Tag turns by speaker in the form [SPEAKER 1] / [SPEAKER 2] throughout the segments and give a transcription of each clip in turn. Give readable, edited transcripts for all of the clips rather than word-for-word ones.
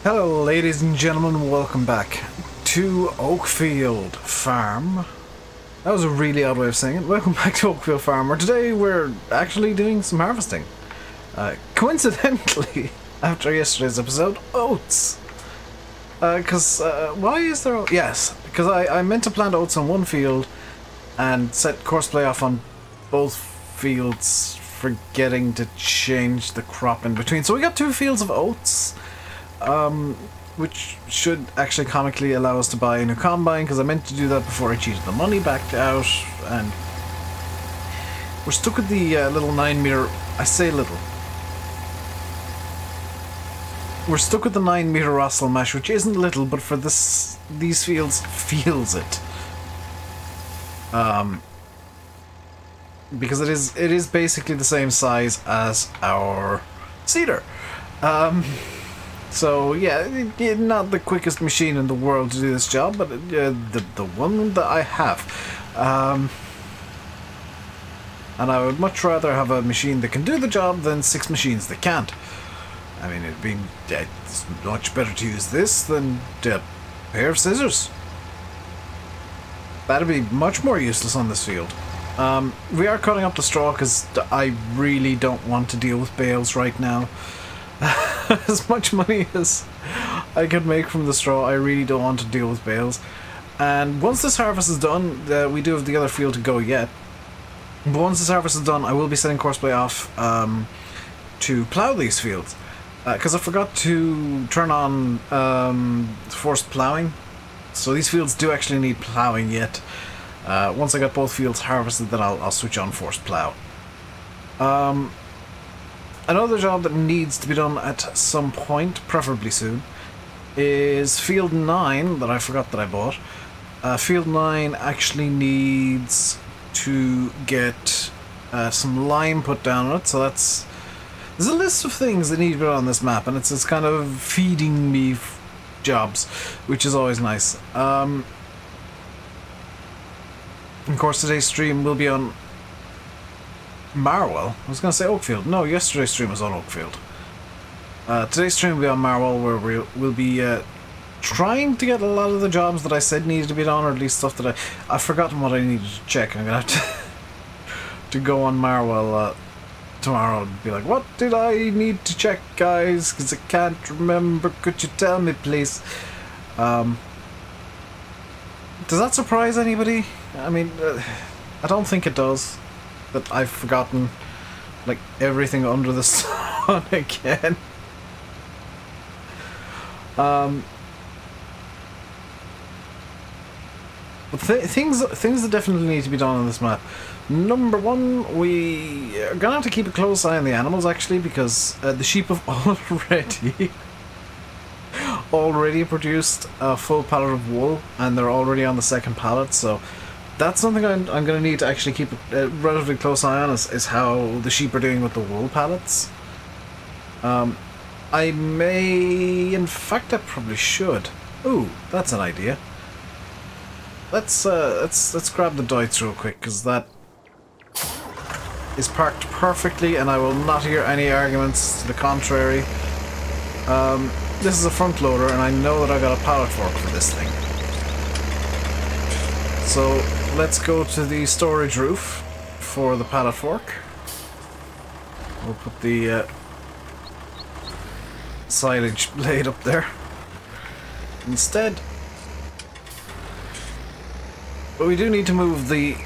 [SPEAKER 1] Hello ladies and gentlemen, welcome back to Oakfield Farm. That was a really odd way of saying it. Welcome back to Oakfield Farm, where today we're actually doing some harvesting. Coincidentally, after yesterday's episode, oats. Why is there... Yes, because I meant to plant oats on one field and set course play off on both fields, forgetting to change the crop in between. So we got two fields of oats. Which should actually comically allow us to buy a new combine, because I meant to do that before I cheated the money back out, and we're stuck with the little 9-meter... I say little. We're stuck with the 9-meter Russell mesh, which isn't little, but for these fields, feels it. Because it is basically the same size as our cedar. So yeah, not the quickest machine in the world to do this job, but the one that I have. And I would much rather have a machine that can do the job than 6 machines that can't. I mean, it's much better to use this than a pair of scissors. That'd be much more useless on this field. We are cutting up the straw because I really don't want to deal with bales right now. As much money as I could make from the straw, I really don't want to deal with bales. And once this harvest is done, we do have the other field to go yet. But once this harvest is done, I will be setting courseplay off to plough these fields. Because I forgot to turn on forced ploughing. So these fields do actually need ploughing yet. Once I got both fields harvested, then I'll switch on forced plough. Another job that needs to be done at some point, preferably soon, is Field 9 that I forgot that I bought. Field 9 actually needs to get some lime put down on it, so that's... There's a list of things that need to be done on this map, and it's kind of feeding me jobs, which is always nice. Of course, today's stream will be on Marwell. I was going to say Oakfield. No, yesterday's stream was on Oakfield. Today's stream will be on Marwell, where we'll be trying to get a lot of the jobs that I said needed to be done, or at least stuff that I've forgotten what I needed to check. I'm going to have to go on Marwell tomorrow and be like, what did I need to check, guys? Because I can't remember. Could you tell me, please? Does that surprise anybody? I mean, I don't think it does. That I've forgotten, like, everything under the sun again. But things that definitely need to be done on this map. Number one, we are gonna have to keep a close eye on the animals, actually, because the sheep have already produced a full pallet of wool, and they're already on the second pallet, so that's something I'm going to need to actually keep a relatively close eye on, is how the sheep are doing with the wool pallets. I may... In fact, I probably should. Ooh, that's an idea. Let's grab the Deutz real quick, because that is parked perfectly, and I will not hear any arguments to the contrary. This is a front loader, and I know that I got a pallet fork for this thing. So let's go to the storage roof for the pallet fork. We'll put the silage blade up there instead. But we do need to move the...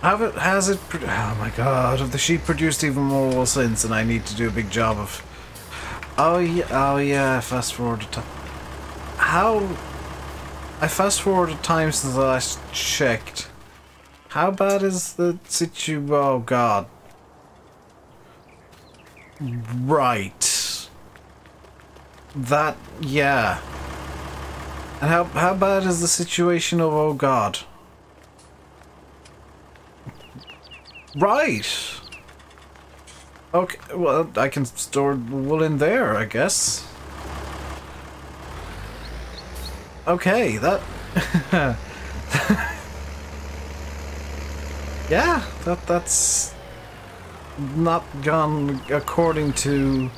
[SPEAKER 1] Oh my god, have the sheep produced even more wool since, and I need to do a big job of... Oh yeah, fast forward to time. How... I fast forwarded time since I last checked. How bad is the situation? Oh god. Right. That, yeah. And how bad is the situation of, oh god? Right. Okay, well, I can store wool in there, I guess. Okay, that... yeah, that's not gone according to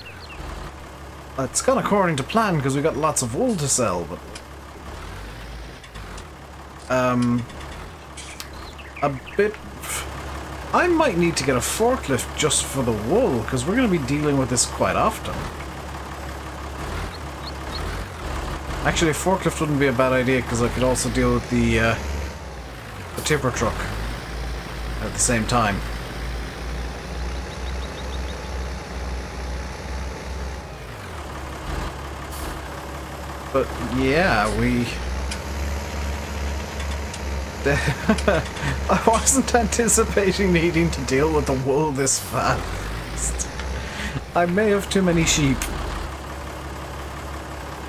[SPEAKER 1] It's gone according to plan because we got lots of wool to sell, but a bit. I might need to get a forklift just for the wool because we're going to be dealing with this quite often. Actually, a forklift wouldn't be a bad idea because I could also deal with the tipper truck at the same time. But yeah, I wasn't anticipating needing to deal with the wool this fast. I may have too many sheep.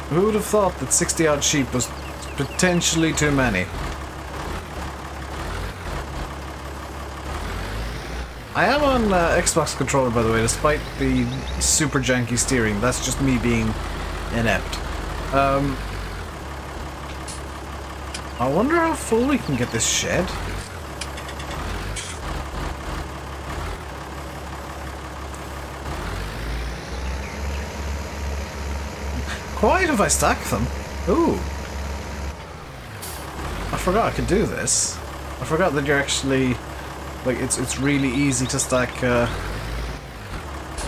[SPEAKER 1] Who would have thought that 60-odd sheep was potentially too many? I am on Xbox controller, by the way, despite the super janky steering. That's just me being inept. I wonder how full we can get this shed. Quite if I stack them. Ooh. I forgot I could do this. I forgot that you're actually... like, it's really easy to stack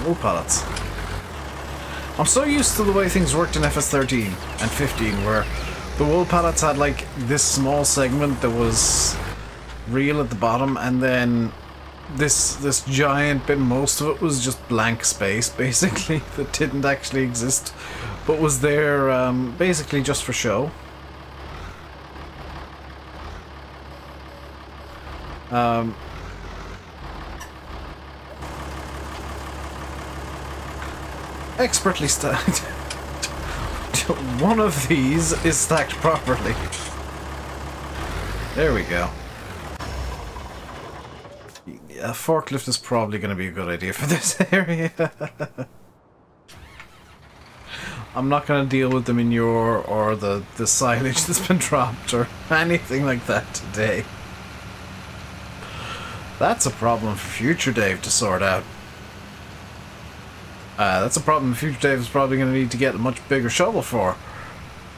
[SPEAKER 1] wool pallets. I'm so used to the way things worked in FS13 and 15, where the wool pallets had like this small segment that was real at the bottom, and then this giant bit, most of it was just blank space, basically, that didn't actually exist, but was there basically just for show. Expertly stacked. One of these is stacked properly. There we go. A forklift is probably going to be a good idea for this area. I'm not going to deal with the manure or the silage that's been dropped or anything like that today. That's a problem for future Dave to sort out. That's a problem future Dave is probably going to need to get a much bigger shovel for.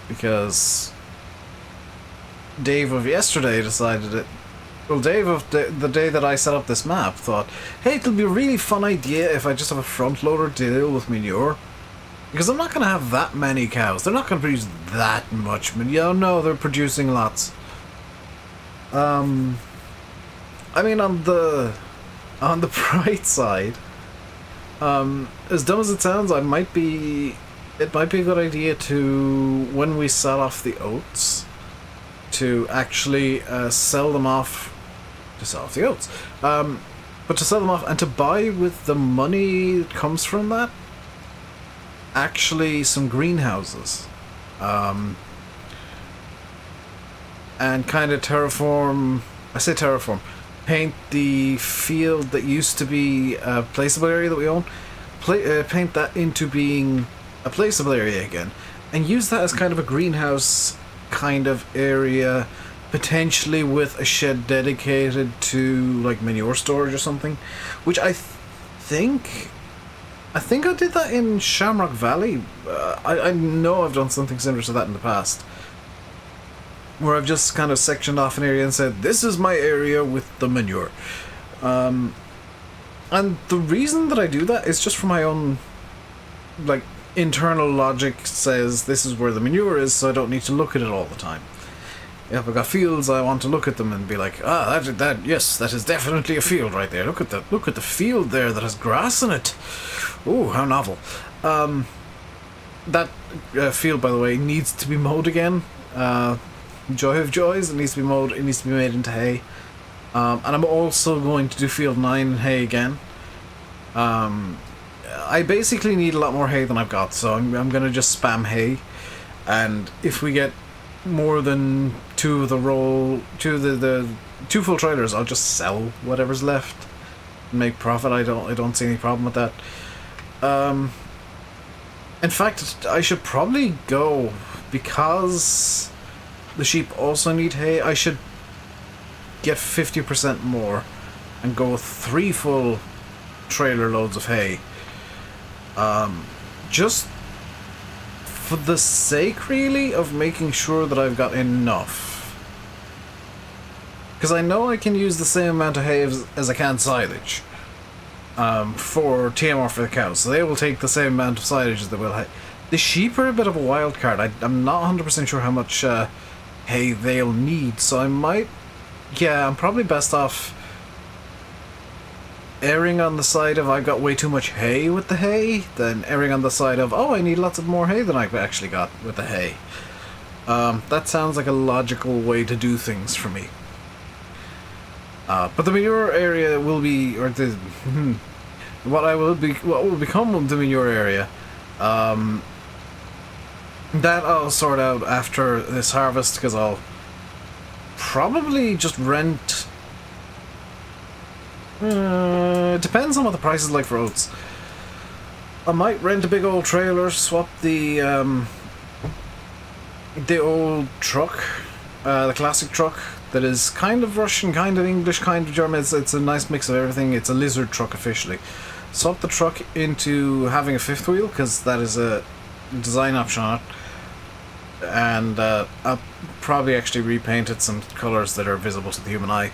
[SPEAKER 1] Because Dave of yesterday decided it. Well, Dave of the day that I set up this map thought, hey, it'll be a really fun idea if I just have a front loader to deal with manure. Because I'm not going to have that many cows. They're not going to produce that much manure. No, they're producing lots. I mean, on the bright side, as dumb as it sounds, it might be a good idea to, when we sell off the oats, to actually sell them off. To sell off the oats, but to sell them off and to buy with the money that comes from that, actually some greenhouses, and kind of terraform. I say terraform. Paint the field that used to be a placeable area that we own, paint that into being a placeable area again, and use that as kind of a greenhouse kind of area, potentially with a shed dedicated to like manure storage or something, which I think I did that in Shamrock Valley. I know I've done something similar to that in the past, where I've just kind of sectioned off an area and said, this is my area with the manure. And the reason that I do that is just for my own, like, internal logic says this is where the manure is, so I don't need to look at it all the time. If I've got fields, I want to look at them and be like, yes, that is definitely a field right there. Look at the field there that has grass in it. Ooh, how novel. That field, by the way, needs to be mowed again. Joy of joys, it needs to be mowed, it needs to be made into hay. And I'm also going to do field 9 hay again. I basically need a lot more hay than I've got, so I'm going to just spam hay. And if we get more than two full trailers, I'll just sell whatever's left and make profit. I don't see any problem with that. In fact, I should probably go, because the sheep also need hay, I should get 50% more and go with 3 full trailer loads of hay. Just for the sake, really, of making sure that I've got enough. Because I know I can use the same amount of hay as I can silage for TMR for the cows, so they will take the same amount of silage as they will hay. The sheep are a bit of a wild card. I'm not 100% sure how much hay they'll need, so I might... Yeah, I'm probably best off erring on the side of I've got way too much hay with the hay, than erring on the side of, oh, I need lots of more hay than I've actually got with the hay. That sounds like a logical way to do things for me. But the manure area will be, or the what will become the manure area. That I'll sort out after this harvest, because I'll probably just rent. It depends on what the price is like for oats. I might rent a big old trailer, swap the old truck, the classic truck that is kind of Russian, kind of English, kind of German. It's a nice mix of everything. It's a lizard truck officially. Swap the truck into having a fifth wheel, because that is a design option on it. And I'll probably actually repaint it some colours that are visible to the human eye.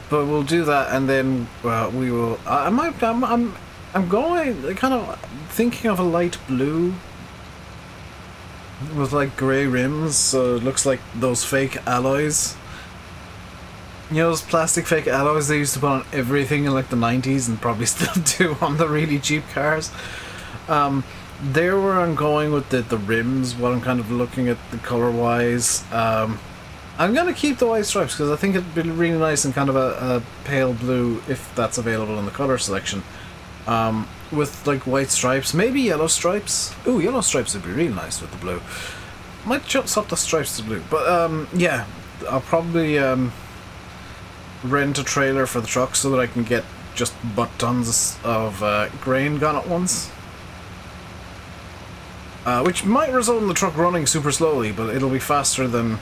[SPEAKER 1] But we'll do that, and then we will. I'm going kind of thinking of a light blue with like grey rims, so it looks like those fake alloys. You know, those plastic fake alloys they used to put on everything in like the 90s, and probably still do on the really cheap cars. There where I'm going with the rims, what I'm kind of looking at the colour wise. I'm going to keep the white stripes, because I think it'd be really nice in kind of a pale blue, if that's available in the colour selection. With like white stripes, maybe yellow stripes. Ooh, yellow stripes would be really nice with the blue. Might just swap the stripes to blue. But yeah, I'll probably rent a trailer for the truck so that I can get just butt tons of grain gone at once. Which might result in the truck running super slowly, but it'll be faster than...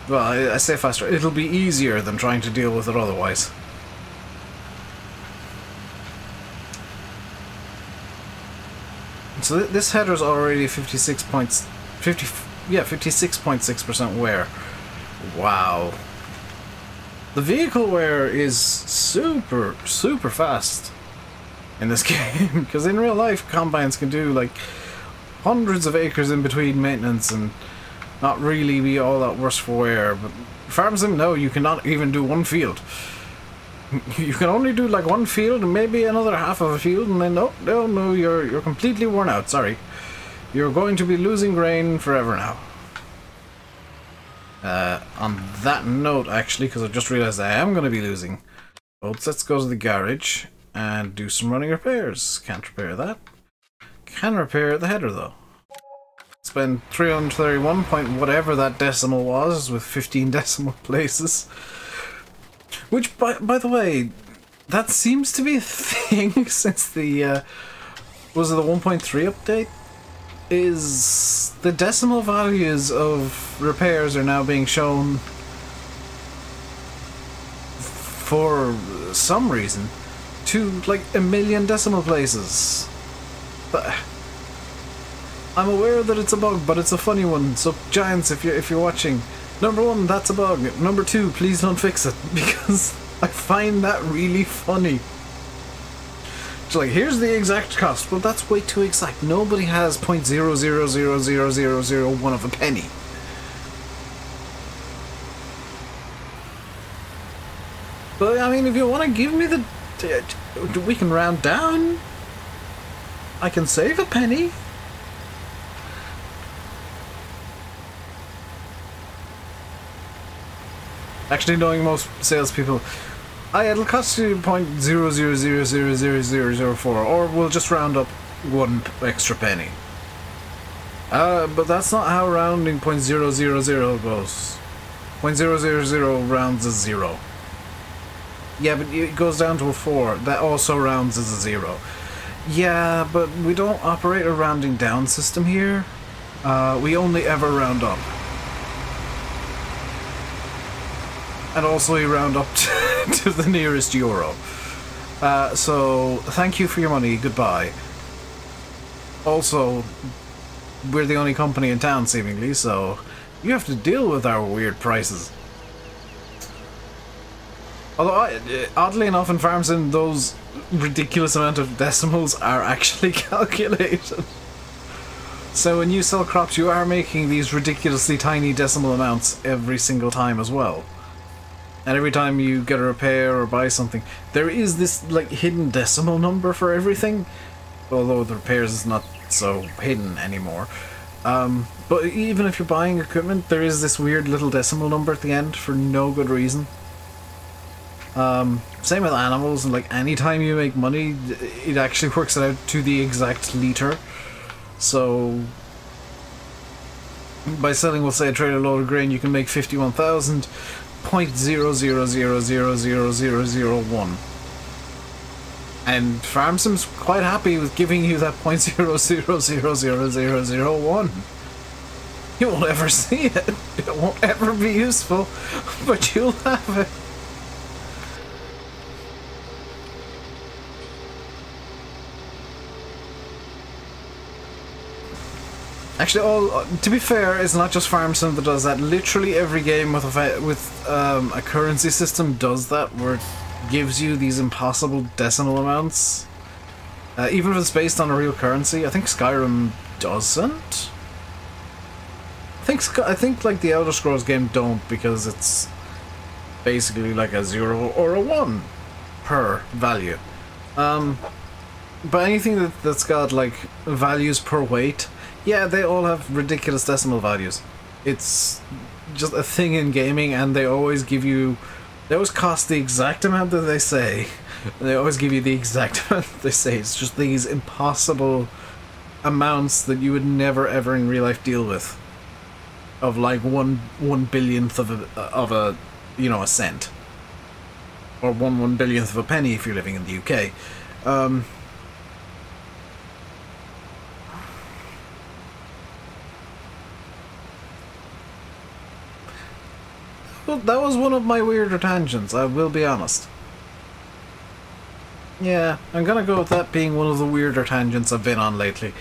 [SPEAKER 1] Well, I say faster. It'll be easier than trying to deal with it otherwise. So this header's already 56.6% wear. Wow. The vehicle wear is super fast in this game, because in real life combines can do like hundreds of acres in between maintenance and not really be all that worse for wear. But Farm Sim, no, you cannot even do one field. You can only do like one field and maybe another half of a field, and then no, you're completely worn out. Sorry, you're going to be losing grain forever now. On that note, actually, because I just realized I am going to be losing oats, let's go to the garage and do some running repairs. Can't repair that. Can repair the header though. Spend 331 point whatever that decimal was, with 15 decimal places. Which, by the way, that seems to be a thing since the, was it the 1.3 update? Is the decimal values of repairs are now being shown for some reason to like 1,000,000 decimal places. But I'm aware that it's a bug, but it's a funny one. So Giants, if you're watching, number one, that's a bug. Number two, please don't fix it, because I find that really funny. It's like, here's the exact cost. Well, that's way too exact. Nobody has 0.000001 of a penny. But I mean, if you want to give me the, we can round down. I can save a penny. Actually, knowing most salespeople, it'll cost you 0.00000004, or we'll just round up one extra penny. But that's not how rounding 0.000 goes. 0.000 rounds as 0. Yeah, but it goes down to a 4. That also rounds as a 0. Yeah, but we don't operate a rounding down system here. We only ever round up. And also we round up to the nearest euro. So, thank you for your money, goodbye. Also, we're the only company in town, seemingly, so you have to deal with our weird prices. Although, oddly enough, in Farm Sim, those ridiculous amount of decimals are actually calculated. So when you sell crops, you are making these ridiculously tiny decimal amounts every single time as well. And every time you get a repair or buy something, there is this like hidden decimal number for everything. Although the repairs is not so hidden anymore. But even if you're buying equipment, there is this weird little decimal number at the end for no good reason. Same with animals, and like anytime you make money, it actually works out to the exact liter. So by selling, we'll say, a trailer load of grain, you can make 51,000.00000001. And Farm Sim's quite happy with giving you that 0.00000001. You won't ever see it. It won't ever be useful, but you'll have it. Actually, to be fair, it's not just Farm Sim that does that. Literally every game with a currency system does that, where it gives you these impossible decimal amounts. Even if it's based on a real currency. I think Skyrim doesn't. I think like the Elder Scrolls game don't, because it's basically like a 0 or a 1 per value. But anything that's got like values per weight, yeah, they all have ridiculous decimal values. It's just a thing in gaming, and they always cost the exact amount that they say. They always give you the exact amount that they say. It's just these impossible amounts that you would never ever in real life deal with. Of like one billionth of a you know, a cent, or one billionth of a penny if you're living in the UK. Well, that was one of my weirder tangents, I will be honest. Yeah, I'm gonna go with that being one of the weirder tangents I've been on lately.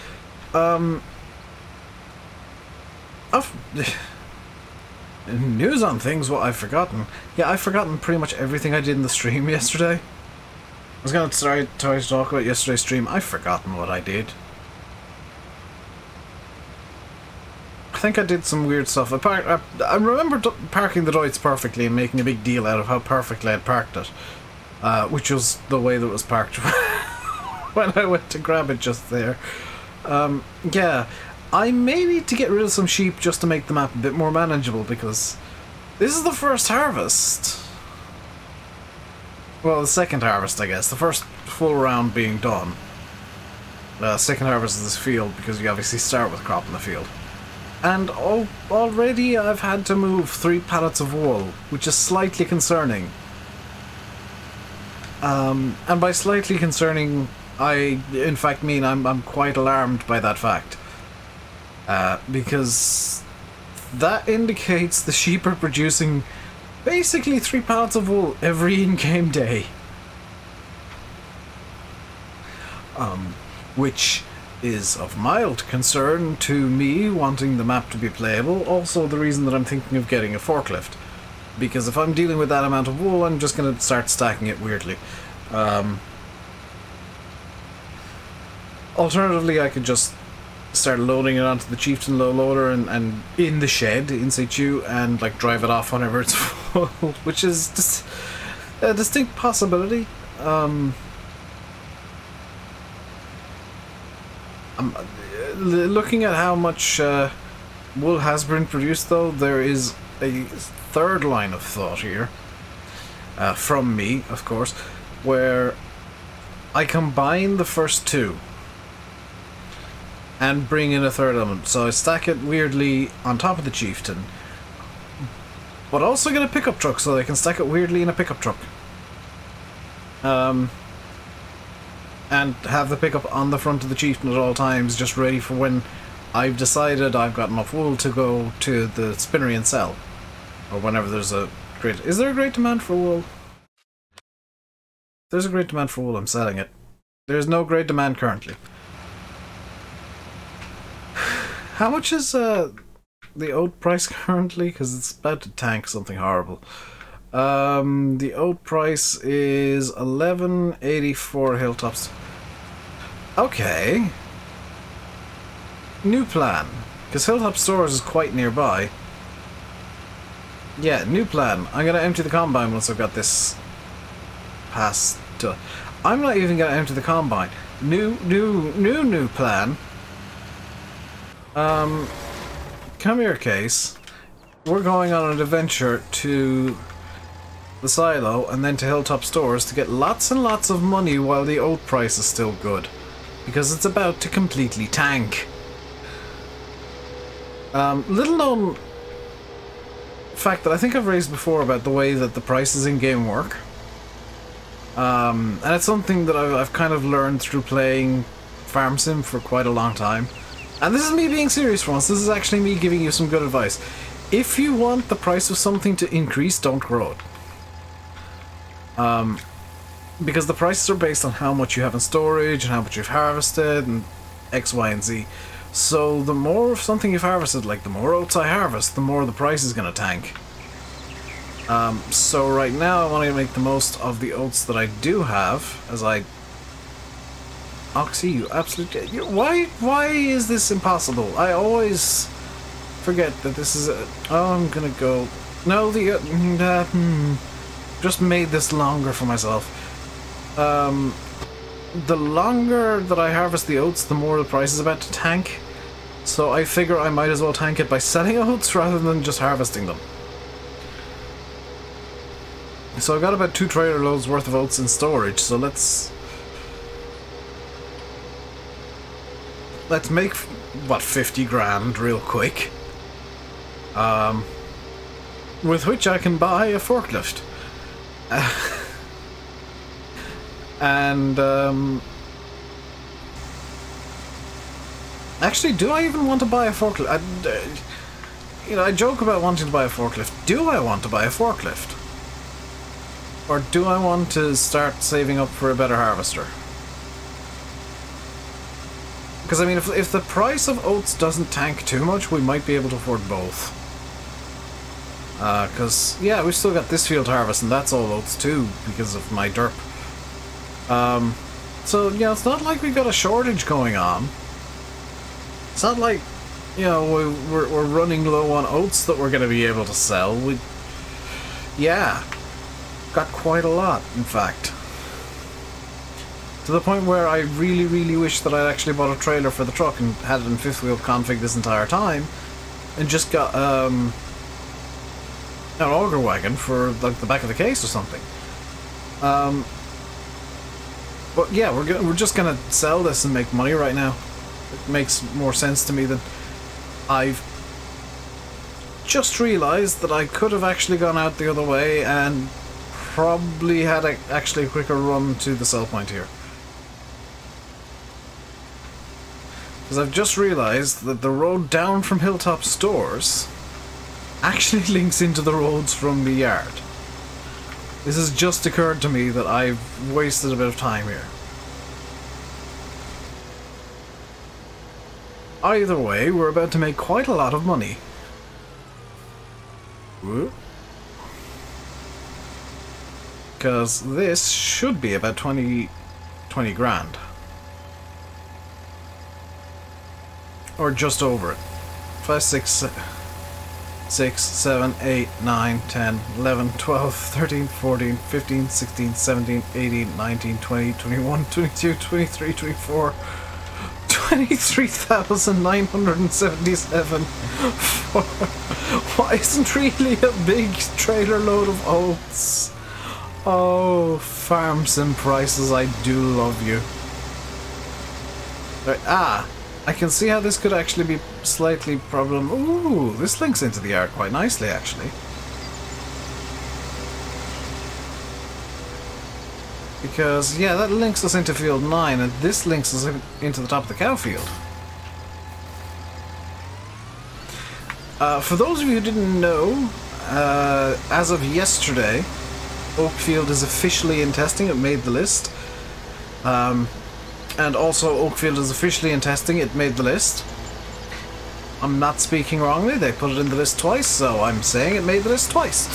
[SPEAKER 1] News on things, what I've forgotten. Yeah, I've forgotten pretty much everything I did in the stream yesterday. I was gonna try to talk about yesterday's stream. I've forgotten what I did. I think I did some weird stuff. I remember parking the Deutz perfectly and making a big deal out of how perfectly I'd parked it. Which was the way that it was parked when I went to grab it just there. Yeah, I may need to get rid of some sheep just to make the map a bit more manageable, because this is the first harvest. Well, the second harvest, I guess. The first full round being done. Second harvest of this field, because you obviously start with crop in the field. And already I've had to move 3 pallets of wool, which is slightly concerning. And by slightly concerning, I in fact mean I'm quite alarmed by that fact. Because that indicates the sheep are producing basically 3 pallets of wool every in-game day. Which is of mild concern to me, wanting the map to be playable. Also the reason that I'm thinking of getting a forklift. Because if I'm dealing with that amount of wool, I'm just going to start stacking it weirdly. Alternatively, I could just start loading it onto the Chieftain low loader and in the shed in situ, and like drive it off whenever it's full, which is just a distinct possibility. Looking at how much wool has been produced, though, there is a third line of thought here, from me, of course, where I combine the first 2 and bring in a third element. So I stack it weirdly on top of the Chieftain, but also get a pickup truck so I can stack it weirdly in a pickup truck. And have the pickup on the front of the Chieftain at all times, just ready for when I've decided I've got enough wool to go to the spinnery and sell. Or whenever there's a great... Is there a great demand for wool? There's a great demand for wool, I'm selling it. There's no great demand currently. How much is the oat price currently? Because it's about to tank something horrible. The oat price is 11.84 hilltops. Okay. New plan. Because Hilltop Stores is quite nearby. Yeah, new plan. I'm gonna empty the combine once I've got this past. I'm not even gonna empty the combine. New plan. Come here, Case. We're going on an adventure to the silo and then to Hilltop Stores to get lots and lots of money while the oat price is still good. Because it's about to completely tank. Little known fact that I think I've raised before about the way that the prices in game work. And it's something that I've kind of learned through playing Farm Sim for quite a long time. And this is me being serious for once. This is actually me giving you some good advice. If you want the price of something to increase, don't grow it. Because the prices are based on how much you have in storage and how much you've harvested and X, Y, and Z. So the more of something you've harvested, like the more oats I harvest, the more the price is going to tank. So right now I want to make the most of the oats that I do have, as I... Oxy, you absolutely... Why is this impossible? I always forget that this is a... Oh, I'm gonna go... No, just made this longer for myself. The longer that I harvest the oats, the more the price is about to tank. So I figure I might as well tank it by selling oats rather than just harvesting them. So I've got about 2 trailer loads worth of oats in storage, so let's make, what, 50 grand real quick. With which I can buy a forklift. And, actually, do I even want to buy a forklift? I joke about wanting to buy a forklift. Do I want to buy a forklift? Or do I want to start saving up for a better harvester? Because, I mean, if the price of oats doesn't tank too much, we might be able to afford both. Because, yeah, we've still got this field harvest, and that's all oats too, because of my derp. So, you know, it's not like we've got a shortage going on. It's not like, you know, we're running low on oats that we're going to be able to sell. Yeah, got quite a lot, in fact. To the point where I really, really wish that I'd actually bought a trailer for the truck and had it in 5th wheel config this entire time, and just got, an auger wagon for, like, the back of the case or something. But yeah, we're just gonna sell this and make money right now. It makes more sense to me than... I've just realised that I could have actually gone out the other way and probably had actually a quicker run to the sell point here. Because I've just realised that the road down from Hilltop Stores actually links into the roads from the yard. This has just occurred to me that I've wasted a bit of time here. Either way, we're about to make quite a lot of money. Because this should be about 20 grand. Or just over it. 5, 6, 7, 8, 9, 10, 11, 12, 13, 14, 15, 16, 17, 18, 19, 20, 21, 22, 23, 24, 23,977. What isn't really a big trailer load of oats? Oh, Farm Sim prices, I do love you. Right, I can see how this could actually be slightly problem. Ooh, this links into the yard quite nicely, actually. Because, yeah, that links us into field 9, and this links us into the top of the cow field. For those of you who didn't know, as of yesterday, Oakfield is officially in testing. It made the list. And also Oakfield is officially in testing. It made the list. I'm not speaking wrongly. They put it in the list twice, so I'm saying it made the list twice.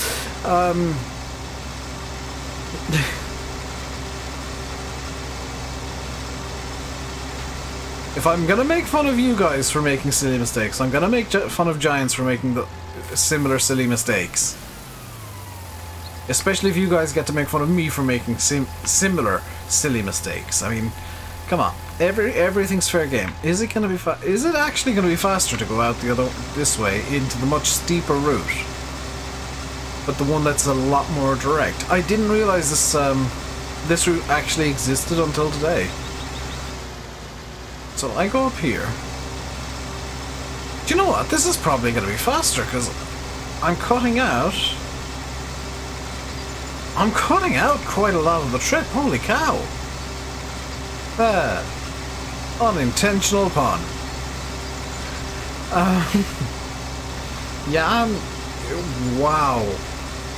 [SPEAKER 1] If I'm gonna make fun of you guys for making silly mistakes, I'm gonna make fun of giants for making the similar silly mistakes. Especially if you guys get to make fun of me for making similar silly mistakes. I mean, come on. Everything's fair game. Is it gonna be is it actually gonna be faster to go out this way into the much steeper route? But the one that's a lot more direct. I didn't realize this route actually existed until today. So I go up here. Do you know what? This is probably gonna be faster because I'm cutting out quite a lot of the trip. Holy cow. Unintentional pun. Yeah, wow.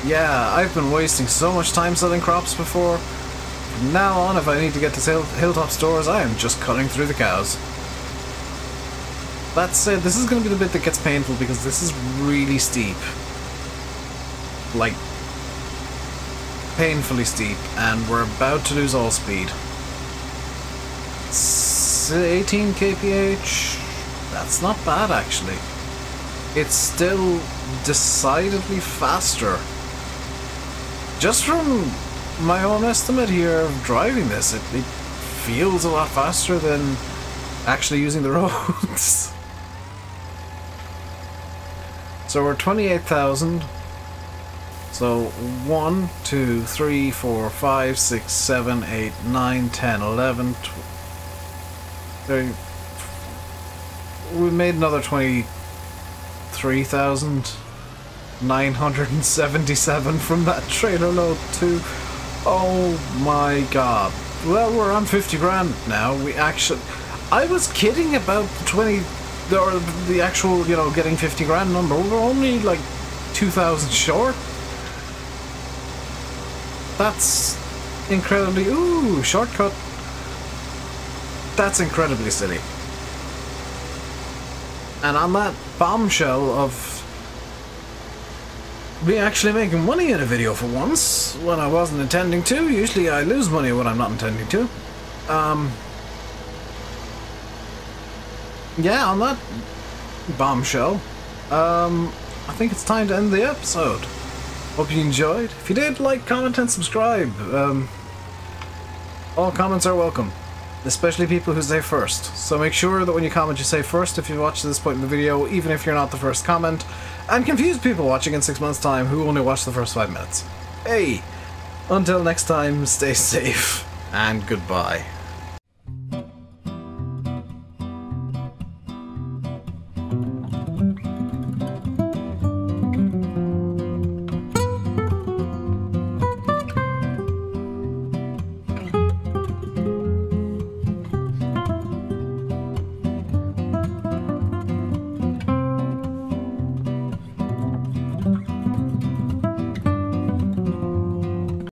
[SPEAKER 1] Yeah, I've been wasting so much time selling crops before. From now on, if I need to get to hilltop stores, I am just cutting through the cows. That said, this is going to be the bit that gets painful because this is really steep. Like, painfully steep, and we're about to lose all speed. 18 kph, that's not bad actually. It's still decidedly faster. Just from my own estimate here of driving this, it feels a lot faster than actually using the roads. So we're 28,000. So 1, 2, 3, 4, 5, 6, 7, 8, 9, 10, 11, 12. We made another 23,977 from that trailer load too. Oh my god. Well, we're on 50 grand now. I was kidding about the actual, you know, getting 50 grand number. We're only like 2,000 short. That's incredibly... Ooh, shortcut. That's incredibly silly. And on that bombshell of me actually making money in a video for once, when I wasn't intending to. Usually I lose money when I'm not intending to. Yeah, on that bombshell, I think it's time to end the episode. Hope you enjoyed. If you did, like, comment, and subscribe. All comments are welcome, especially people who say first. So make sure that when you comment, you say first if you watch this point in the video, even if you're not the first comment, and confuse people watching in 6 months' time who only watch the first 5 minutes. Hey! Until next time, stay safe, and goodbye.